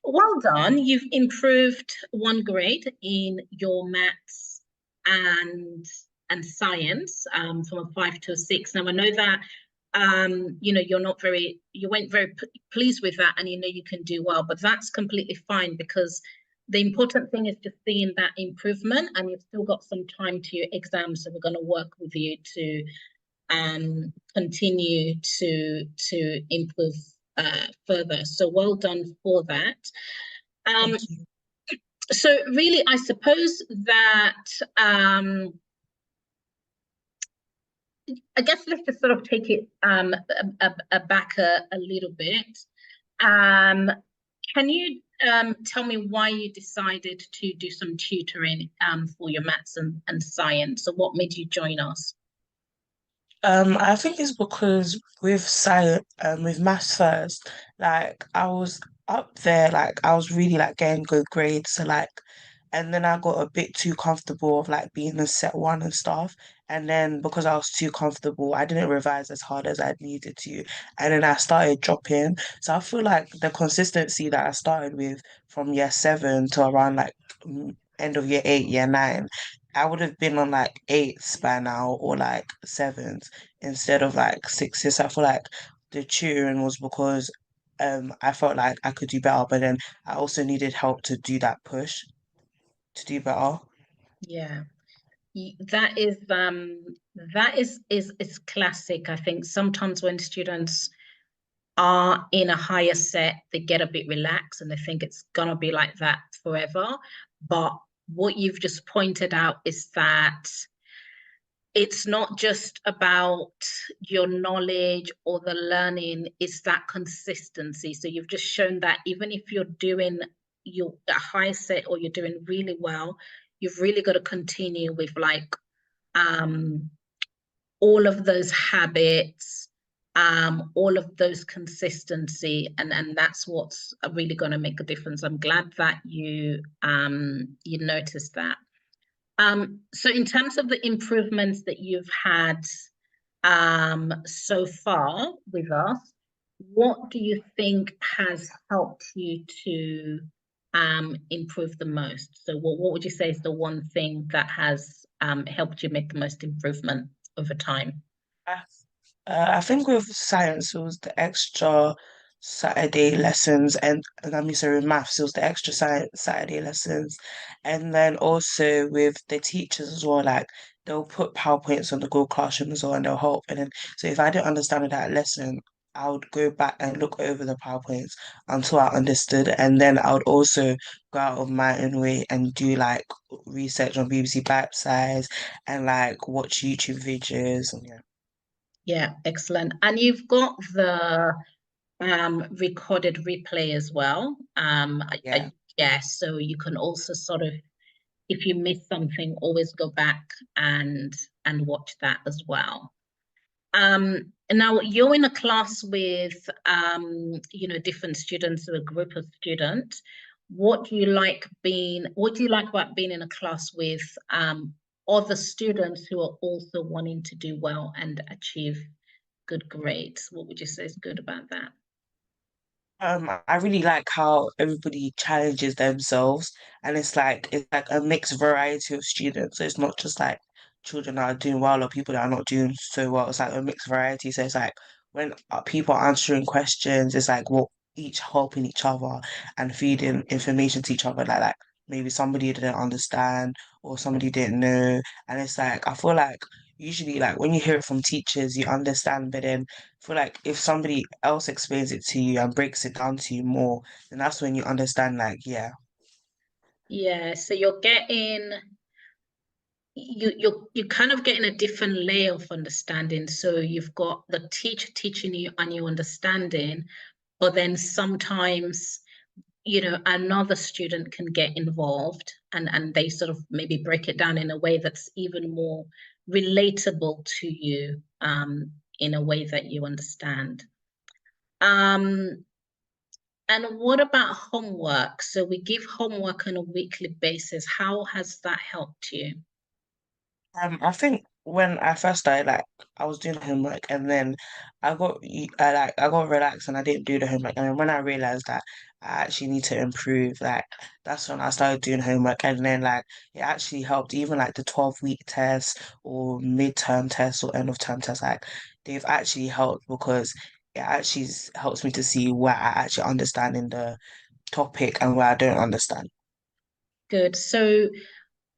Well done. You've improved one grade in your maths and science from a 5 to a 6. Now I know that you weren't very pleased with that, and you know you can do well, but that's completely fine because the important thing is just seeing that improvement, and you've still got some time to your exam, so we're going to work with you to continue to improve further. So well done for that. Um, Thank you. so really, I suppose that I guess let's just sort of take it back a little bit. Um, can you tell me why you decided to do some tutoring for your maths and science? So what made you join us? I think it's because with science, with maths first, like I was up there, like I was really like getting good grades. So like, and then I got a bit too comfortable of like being a set one and stuff. And then because I was too comfortable, I didn't revise as hard as I needed to. And then I started dropping. So I feel like the consistency that I started with from year seven to around like end of year eight, year nine, I would have been on like eights by now or like sevens instead of like sixes. I feel like the tutoring was because I felt like I could do better, but then I also needed help to do that push to do better. Yeah. That is classic. I think sometimes when students are in a higher set, they get a bit relaxed and they think it's gonna be like that forever. But what you've just pointed out is that it's not just about your knowledge or the learning, it's that consistency. So you've just shown that even if you're doing your a high set or you're doing really well, you've really got to continue with like um all of those habits, all of those consistency, and that's what's really going to make a difference. I'm glad that you noticed that. So in terms of the improvements that you've had so far with us, what do you think has helped you to improve the most? So what would you say is the one thing that has helped you make the most improvement over time? I, I think with science, it was the extra Saturday lessons, and I mean, sorry, with maths, it was the extra science Saturday lessons, and then also with the teachers as well. Like they'll put PowerPoints on the Google Classroom as well, and they'll help. And then, so if I didn't understand that lesson, I would go back and look over the PowerPoints until I understood, and then I would also go out of my own way and do like research on BBC Size and like watch YouTube videos and yeah. Yeah, excellent. And you've got the recorded replay as well. Yeah. Yeah, so you can also sort of, if you miss something, always go back and watch that as well. Now you're in a class with different students or a group of students. What do you like about being in a class with other students who are also wanting to do well and achieve good grades? What would you say is good about that? I really like how everybody challenges themselves and it's like a mixed variety of students. So it's not just like children that are doing well or people that are not doing so well. It's like a mixed variety. So it's like when people are answering questions, it's like what each helping each other and feeding information to each other. Like maybe somebody didn't understand or somebody didn't know. And it's like I feel like usually like when you hear it from teachers, you understand, but then feel like if somebody else explains it to you and breaks it down to you more, then that's when you understand, like, yeah, Yeah, so you're kind of getting a different layer of understanding. So you've got the teacher teaching you and you understanding, but then sometimes another student can get involved and they sort of maybe break it down in a way that's even more relatable to you, in a way that you understand. Um, and what about homework? So we give homework on a weekly basis. How has that helped you? I think when I first started, like I was doing homework, and then I got relaxed and I didn't do the homework. And then when I realized that I actually need to improve, like that's when I started doing homework, and then like it actually helped. Even like the 12-week tests or midterm tests or end of term tests, like they've actually helped because it actually helps me to see where I actually understand in the topic and where I don't understand. Good. So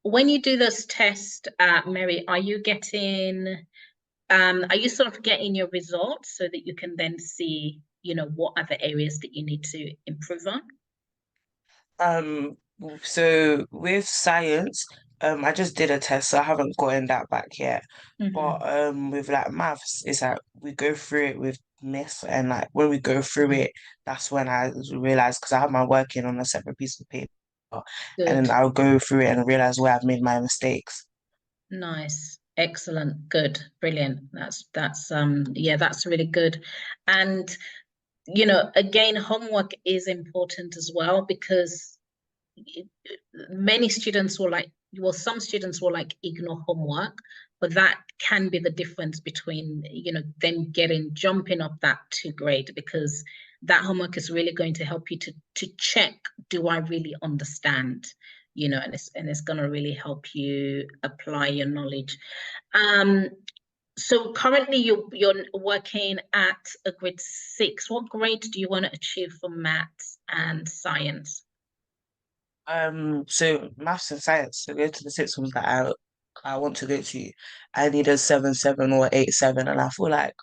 when you do this test, Mary, are you sort of getting your results so that you can then see, what other areas that you need to improve on? Um, so with science, I just did a test, so I haven't gotten that back yet. But Hmm. with like maths, it's like we go through it with Miss, and like when we go through it, that's when I realized because I have my working on a separate piece of paper, and then Good. I'll go through it and realize where I've made my mistakes. Nice. Excellent. Good. Brilliant. That's yeah, that's really good. And again, homework is important as well because many students will some students will ignore homework, but that can be the difference between them getting jumping up that to grade, because that homework is really going to help you to check, do I really understand, and it's going to really help you apply your knowledge. So currently you're working at a grade 6. What grade do you want to achieve for maths and science? So maths and science, to go to the six ones that I want to go to, I need a 7.7 or 8.7, and I feel like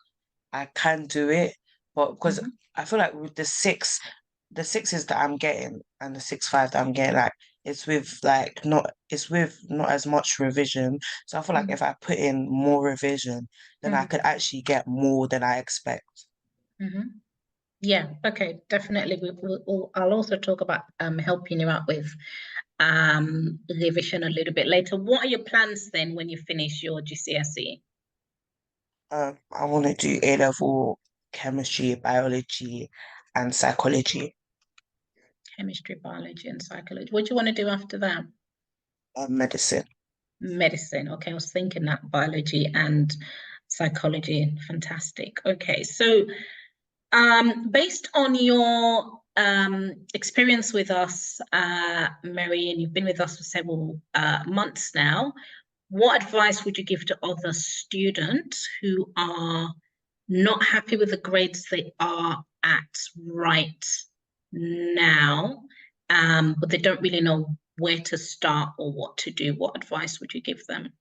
I can do it, but because Mhm. I feel like with the sixes that I'm getting and the 6.5 that I'm getting, like it's with not as much revision. So I feel like if Mhm. I put in more revision, then I could Mhm. actually get more than I expect. Mhm. Yeah, okay, definitely. I'll also talk about helping you out with revision a little bit later. What are your plans then when you finish your GCSE? I want to do A level chemistry, biology, and psychology, Chemistry, biology, and psychology. What do you want to do after that? medicine. Medicine. Okay, I was thinking that biology and psychology. Fantastic. Okay, so based on your experience with us, Mary, and you've been with us for several months now, what advice would you give to other students who are not happy with the grades they are at right now, but they don't really know where to start or what to do? What advice would you give them?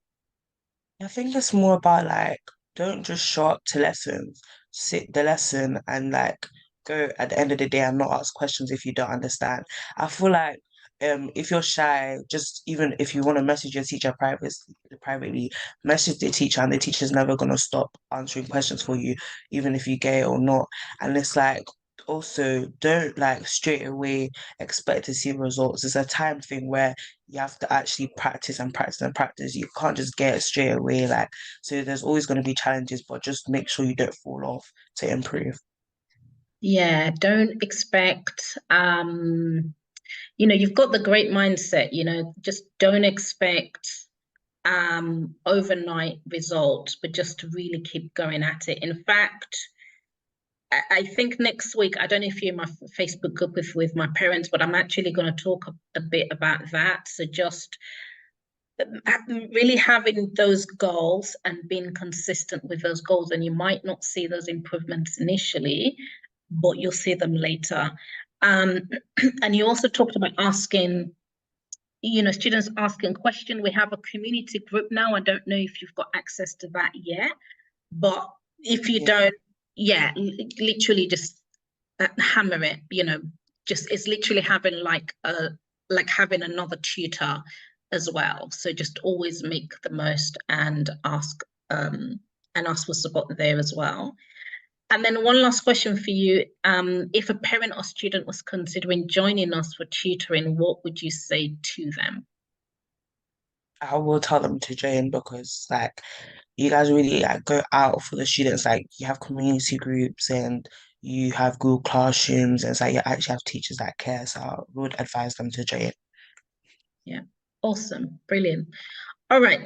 I think it's more about like don't just show up to lessons, sit the lesson and like go at the end of the day and not ask questions if you don't understand. I feel like if you're shy, just even if you want to message your teacher privately, message the teacher and the teacher's never gonna stop answering questions for you, even if you get it or not. And it's like also don't like straight away expect to see results. It's a time thing where you have to actually practice and practice and practice. You can't just get it straight away. Like, so there's always going to be challenges, but just make sure you don't fall off to improve. Yeah, don't expect you've got the great mindset, just don't expect overnight results, but just to really keep going at it. In fact, I think next week, I don't know if you're in my Facebook group with my parents, but I'm actually going to talk a bit about that. So just really having those goals and being consistent with those goals, and you might not see those improvements initially, but you'll see them later. Um, and you also talked about asking, students asking questions. We have a community group now. I don't know if you've got access to that yet, but if you Yeah. don't, yeah, literally just hammer it. Just it's literally having like having another tutor as well. So just always make the most and ask for support there as well. And then one last question for you. If a parent or student was considering joining us for tutoring, what would you say to them? I will tell them to join because like you guys really like go out for the students. Like you have community groups and you have Google classrooms and it's like you actually have teachers that care. So I would advise them to join. Yeah. Awesome. Brilliant. All right.